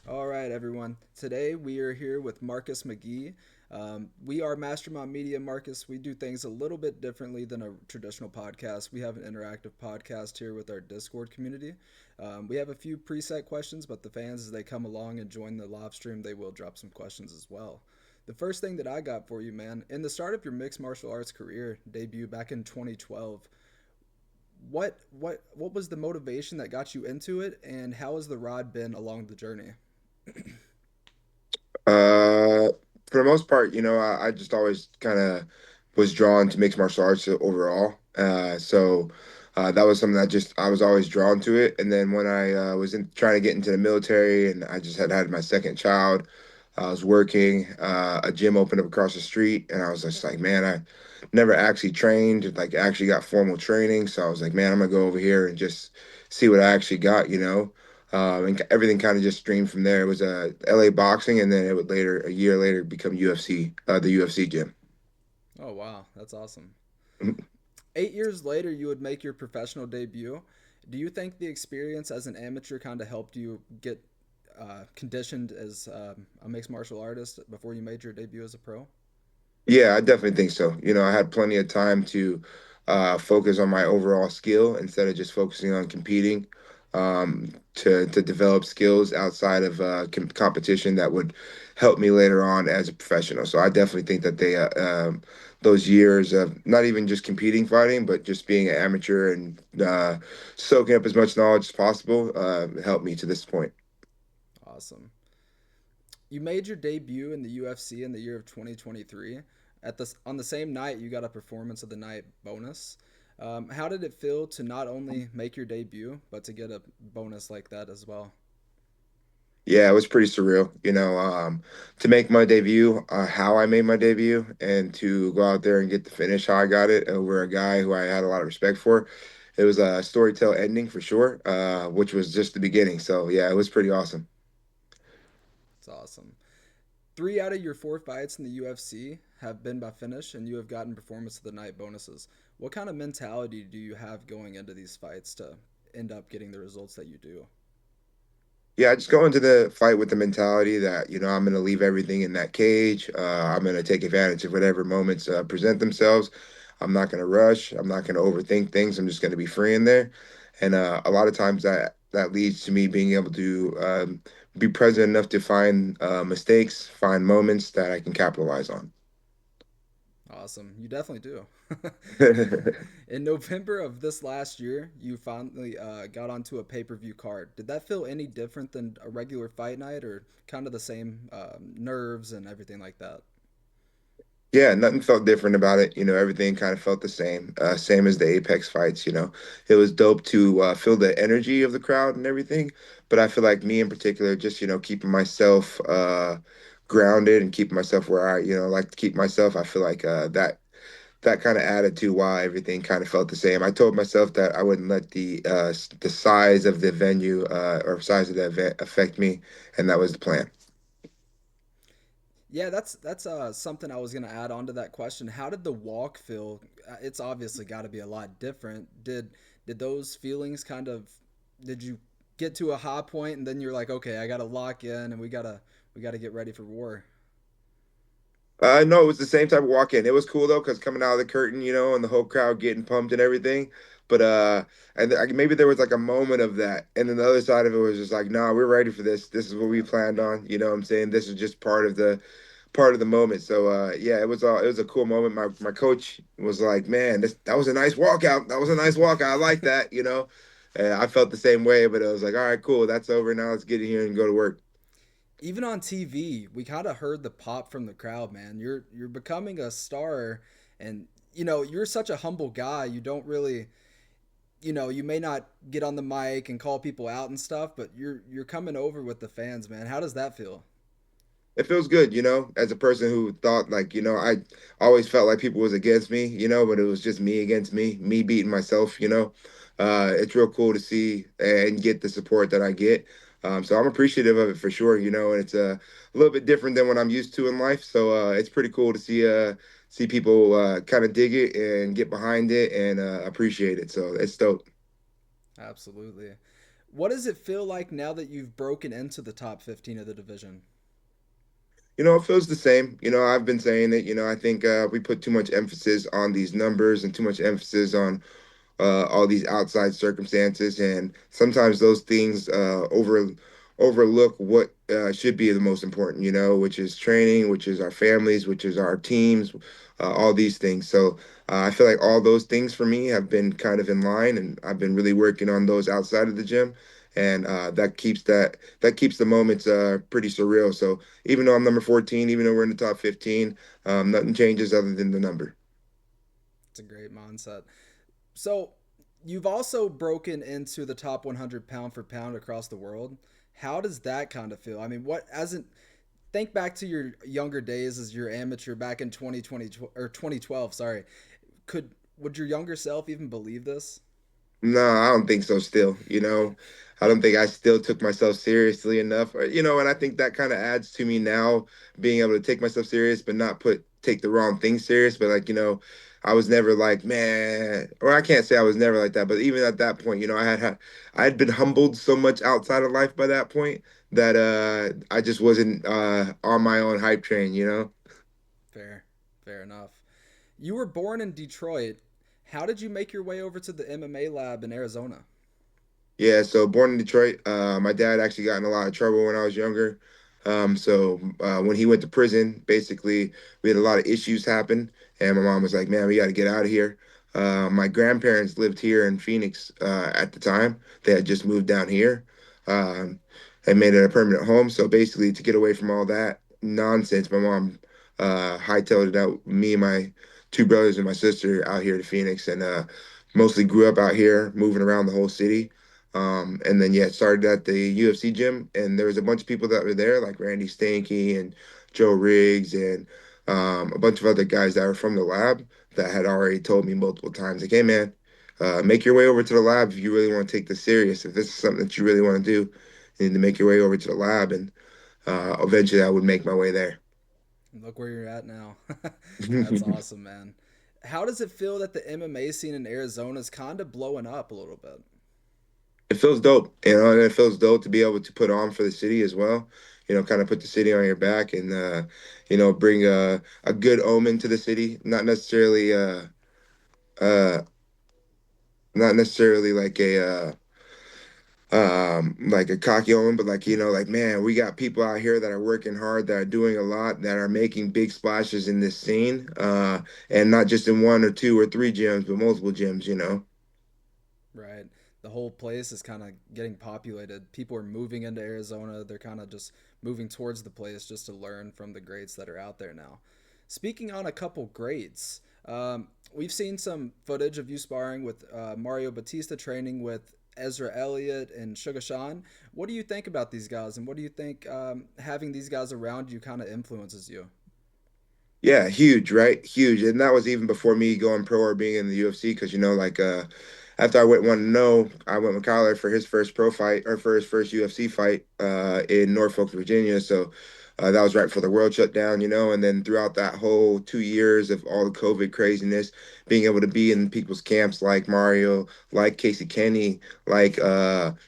All right, everyone. Today we are here with Marcus McGhee. We are Mastermind Media, Marcus. We do things a little bit differently than a traditional podcast. We have an interactive podcast here with our Discord community. We have a few preset questions, but the fans, as they come along and join the live stream, they will drop some questions as well. The first thing that I got for you, man, in the start of your mixed martial arts career debut back in 2012, what was the motivation that got you into it, and how has the ride been along the journey? Uh, for the most part, I just always kind of was drawn to mixed martial arts overall. That was something that just I was always drawn to it. And then when I was trying to get into the military, and I just had my second child, I was working. A gym opened up across the street, and I was just like, man, I never actually trained, like actually got formal training. So I was like, man, I'm gonna go over here and just see what I actually got. And everything kind of just streamed from there. It was LA boxing, and then it would later, a year later, become UFC, the UFC gym. Oh wow, that's awesome. 8 years later, you would make your professional debut. Do you think the experience as an amateur kind of helped you get conditioned as a mixed martial artist before you made your debut as a pro? Yeah, I definitely think so. I had plenty of time to focus on my overall skill instead of just focusing on competing. To develop skills outside of competition that would help me later on as a professional. So I definitely think that those years of not even just competing fighting, but just being an amateur and soaking up as much knowledge as possible helped me to this point. Awesome. You made your debut in the UFC in the year of 2023. On the same night, you got a Performance of the Night bonus. How did it feel to not only make your debut, but to get a bonus like that as well? Yeah, it was pretty surreal, to make my debut, how I made my debut, and to go out there and get the finish how I got it over a guy who I had a lot of respect for. It was a storytell ending for sure, which was just the beginning. So yeah, it was pretty awesome. It's awesome. Three out of your four fights in the UFC have been by finish, and you have gotten Performance of the Night bonuses. What kind of mentality do you have going into these fights to end up getting the results that you do? Yeah, I just go into the fight with the mentality that, I'm going to leave everything in that cage. I'm going to take advantage of whatever moments present themselves. I'm not going to rush. I'm not going to overthink things. I'm just going to be free in there. And a lot of times that leads to me being able to be present enough to find mistakes, find moments that I can capitalize on. Awesome. You definitely do. In November of this last year, you finally got onto a pay per view card. Did that feel any different than a regular fight night, or kind of the same nerves and everything like that? Yeah, nothing felt different about it. Everything kind of felt the same, same as the Apex fights. It was dope to feel the energy of the crowd and everything. But I feel like me in particular, just keeping myself grounded and keeping myself where I like to keep myself. I feel like that kind of added to why everything kind of felt the same. I told myself that I wouldn't let the size of the venue or size of the event affect me, and that was the plan. Yeah, that's something I was gonna add on to that question. How did the walk feel? It's obviously got to be a lot different. Did those feelings kind of did you get to a high point and then you're like, okay, I gotta lock in and we gotta get ready for war. No, it was the same type of walk in. It was cool though, because coming out of the curtain, and the whole crowd getting pumped and everything. But maybe there was like a moment of that, and then the other side of it was just like, nah, we're ready for this. This is what we Yeah. planned on. You know what I'm saying? This is just part of the moment. So yeah, it was a cool moment. My coach was like, man, that was a nice walkout. That was a nice walkout. I like that. And I felt the same way, but I was like, all right, cool, that's over now. Let's get in here and go to work. Even on TV, we kind of heard the pop from the crowd, man. You're becoming a star, and you're such a humble guy. You don't really, you may not get on the mic and call people out and stuff, but you're coming over with the fans, man. How does that feel? It feels good, as a person who thought like, I always felt like people was against me, but it was just me against me beating myself. It's real cool to see and get the support that I get. So I'm appreciative of it for sure, and it's a little bit different than what I'm used to in life. So it's pretty cool to see people kind of dig it and get behind it and appreciate it. So it's dope. Absolutely. What does it feel like now that you've broken into the top 15 of the division? It feels the same. I've been saying it. I think we put too much emphasis on these numbers and too much emphasis on all these outside circumstances, and sometimes those things overlook what should be the most important, which is training, which is our families, which is our teams, all these things. So I feel like all those things for me have been kind of in line, and I've been really working on those outside of the gym, and that keeps the moments pretty surreal. So even though I'm number 14, even though we're in the top 15, nothing changes other than the number. It's a great mindset. So, you've also broken into the top 100 pound for pound across the world. How does that kind of feel? I mean, what as an think back to your younger days as your amateur back in 2020 or 2012, sorry. Could would your younger self even believe this? No, I don't think so still, I don't think I still took myself seriously enough. And I think that kind of adds to me now being able to take myself serious but not take the wrong thing serious. But like, I was never like, man, or I can't say I was never like that, but even at that point, I had been humbled so much outside of life by that point that I just wasn't on my own hype train. Fair. Fair enough. You were born in Detroit. How did you make your way over to the MMA lab in Arizona? Yeah, so born in Detroit. My dad actually got in a lot of trouble when I was younger. So when he went to prison, basically we had a lot of issues happen, and my mom was like, "Man, we got to get out of here." My grandparents lived here in Phoenix at the time. They had just moved down here um, and made it a permanent home. So basically, to get away from all that nonsense, my mom hightailed it out. Me and my two brothers and my sister out here to Phoenix, and mostly grew up out here, moving around the whole city. And then yeah, started at the UFC gym, and there was a bunch of people that were there, like Randy Stanky and Joe Riggs, and a bunch of other guys that were from the lab that had already told me multiple times, like, "Hey man, make your way over to the lab if you really want to take this serious. If this is something that you really want to do, you need to make your way over to the lab." And eventually, I would make my way there. Look where you're at now. That's awesome, man. How does it feel that the MMA scene in Arizona is kind of blowing up a little bit? It feels dope, and it feels dope to be able to put on for the city as well. Kind of put the city on your back, and bring a good omen to the city. Uh, not necessarily like a cocky omen, but like like man, we got people out here that are working hard, that are doing a lot, that are making big splashes in this scene, and not just in one or two or three gyms, but multiple gyms. Right. The whole place is kind of getting populated. People are moving into Arizona. They're kind of just moving towards the place just to learn from the greats that are out there now. Speaking on a couple greats, we've seen some footage of you sparring with Mario Batista, training with Ezra Elliott and Sugar Sean. What do you think about these guys, and what do you think having these guys around you kind of influences you? Yeah, huge, right? Huge. And that was even before me going pro or being in the UFC because like after I went 1-0, I went with Kyler for his first pro fight or for his first UFC fight in Norfolk, Virginia. So that was right before the world shut down. And then throughout that whole 2 years of all the COVID craziness, being able to be in people's camps like Mario, like Casey Kenny, like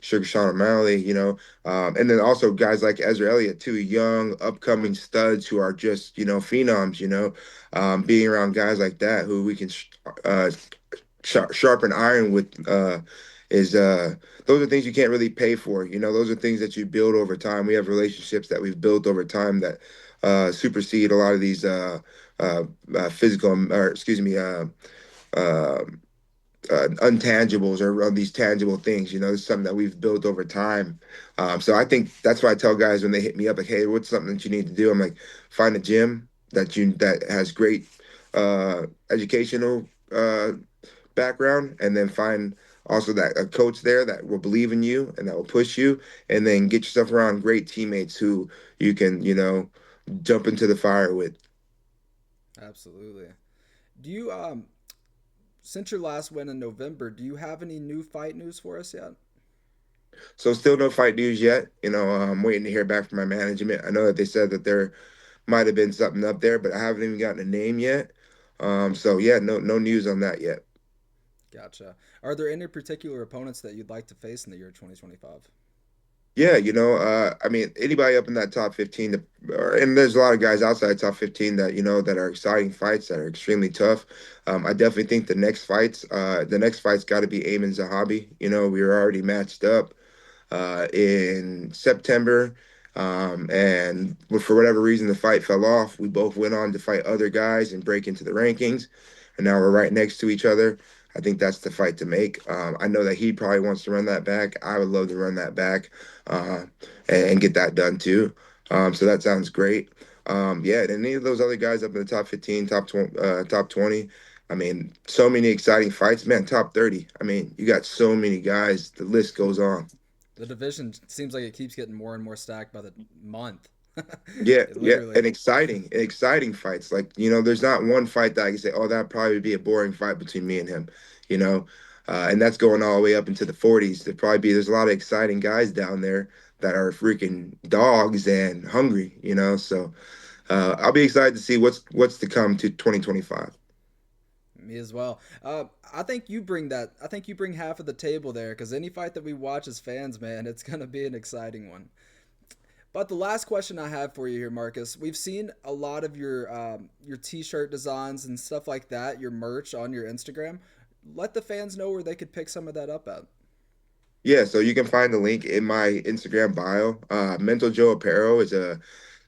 Sugar Sean O'Malley. And then also guys like Ezra Elliott, two young, upcoming studs who are just, phenoms. Being around guys like that who we can sharpen iron with is those are things you can't really pay for. Those are things that you build over time. We have relationships that we've built over time that supersede a lot of these physical, or excuse me, uh, untangibles or these tangible things. It's something that we've built over time. So I think that's why I tell guys when they hit me up, like, "Hey, what's something that you need to do?" I'm like, find a gym that has great educational background, and then find also that a coach there that will believe in you and that will push you, and then get yourself around great teammates who you can, jump into the fire with. Absolutely. Do you since your last win in November, do you have any new fight news for us yet? So still no fight news yet. I'm waiting to hear back from my management. I know that they said that there might have been something up there, but I haven't even gotten a name yet. So yeah, no news on that yet. Gotcha. Are there any particular opponents that you'd like to face in the year 2025? Yeah, I mean, anybody up in that top 15, and there's a lot of guys outside top 15 that, that are exciting fights that are extremely tough. I definitely think the next fight's got to be Ayman Zahabi. We were already matched up in September. And for whatever reason, the fight fell off. We both went on to fight other guys and break into the rankings. And now we're right next to each other. I think that's the fight to make. I know that he probably wants to run that back. I would love to run that back uh, and get that done too. So that sounds great. Yeah, and any of those other guys up in the top 15, top 20. I mean, so many exciting fights. Man, top 30. I mean, you got so many guys. The list goes on. The division seems like it keeps getting more and more stacked by the month. Yeah, yeah, Literally. and exciting fights. Like, there's not one fight that I can say, oh, that probably would be a boring fight between me and him, you know. And that's going all the way up into the 40s. There's a lot of exciting guys down there that are freaking dogs and hungry, So I'll be excited to see what's to come to 2025. Me as well. I think you bring that. I think you bring half of the table there because any fight that we watch as fans, man, it's gonna be an exciting one. But the last question I have for you here, Marcus, we've seen a lot of your T-shirt designs and stuff like that, your merch on your Instagram. Let the fans know where they could pick some of that up at. Yeah, so you can find the link in my Instagram bio. Mental Joe Apparel is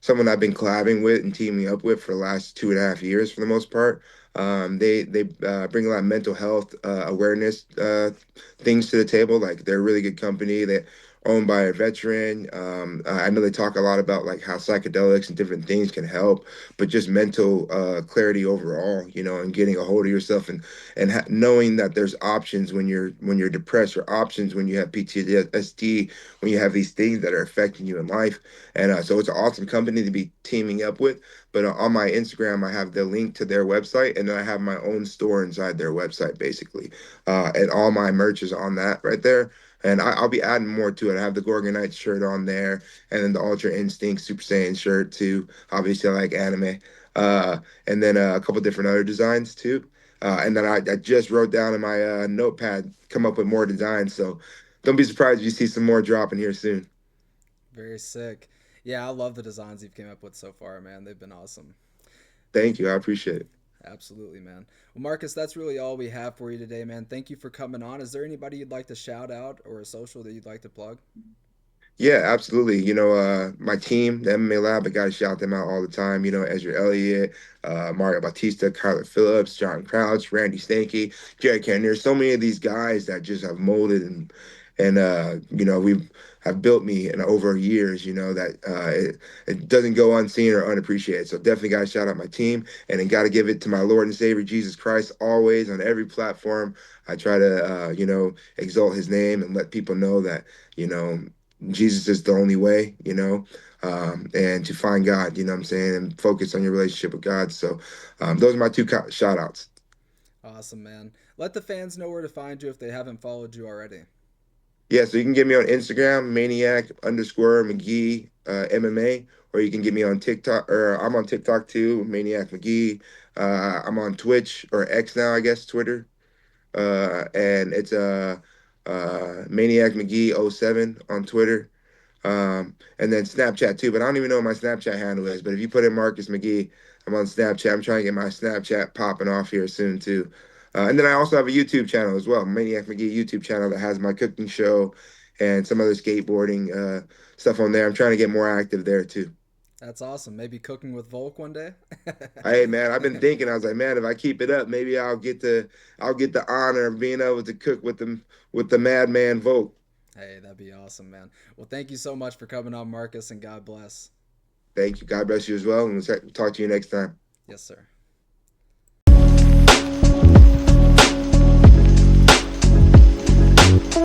someone I've been collabing with and teaming up with for the last 2.5 years for the most part. They bring a lot of mental health awareness things to the table. Like they're a really good company. They're owned by a veteran. I know they talk a lot about like how psychedelics and different things can help, but just mental clarity overall, and getting a hold of yourself and knowing that there's options when you're depressed or options when you have PTSD, when you have these things that are affecting you in life. And so it's an awesome company to be teaming up with. But on my Instagram, I have the link to their website, and then I have my own store inside their website, basically. And all my merch is on that right there. And I'll be adding more to it. I have the Gorgonite shirt on there, and then the Ultra Instinct Super Saiyan shirt too. Obviously, I like anime. And then a couple different other designs too. And then I just wrote down in my notepad, come up with more designs. So don't be surprised if you see some more dropping here soon. Very sick. Yeah, I love the designs you've came up with so far, man. They've been awesome. Thank you. I appreciate it. Absolutely, man. Well, Marcus, that's really all we have for you today, man. Thank you for coming on. Is there anybody you'd like to shout out or a social that you'd like to plug? Yeah, absolutely. My team, the MMA Lab, I got to shout them out all the time. Ezra Elliott, Mario Batista, Kyler Phillips, John Crouch, Randy Stanky, Jared Cannon. There's so many of these guys that just have molded and we have built me in over years, that it doesn't go unseen or unappreciated. So definitely got to shout out my team and then got to give it to my Lord and Savior, Jesus Christ, always on every platform. I try to, exalt his name and let people know that, you know, Jesus is the only way, and to find God, what I'm saying, and focus on your relationship with God. So those are my two shout outs. Awesome, man. Let the fans know where to find you if they haven't followed you already. Yeah, so you can get me on Instagram, Maniac underscore McGhee MMA, or you can get me on TikTok, or I'm on TikTok too, Maniac McGhee. I'm on Twitch or X now, I guess, Twitter. And it's Maniac McGee 07 on Twitter. And then Snapchat too, but I don't even know what my Snapchat handle is. But if you put in Marcus McGhee, I'm on Snapchat. I'm trying to get my Snapchat popping off here soon too. And then I also have a YouTube channel as well, Maniac McGee YouTube channel that has my cooking show and some other skateboarding stuff on there. I'm trying to get more active there too. That's awesome. Maybe cooking with Volk one day. Hey man, I've been thinking. I was like, man, if I keep it up, maybe I'll get the honor of being able to cook with the Madman Vote. Hey, that'd be awesome, man. Well, thank you so much for coming on, Marcus, and God bless. Thank you. God bless you as well, and we'll talk to you next time. Yes, sir.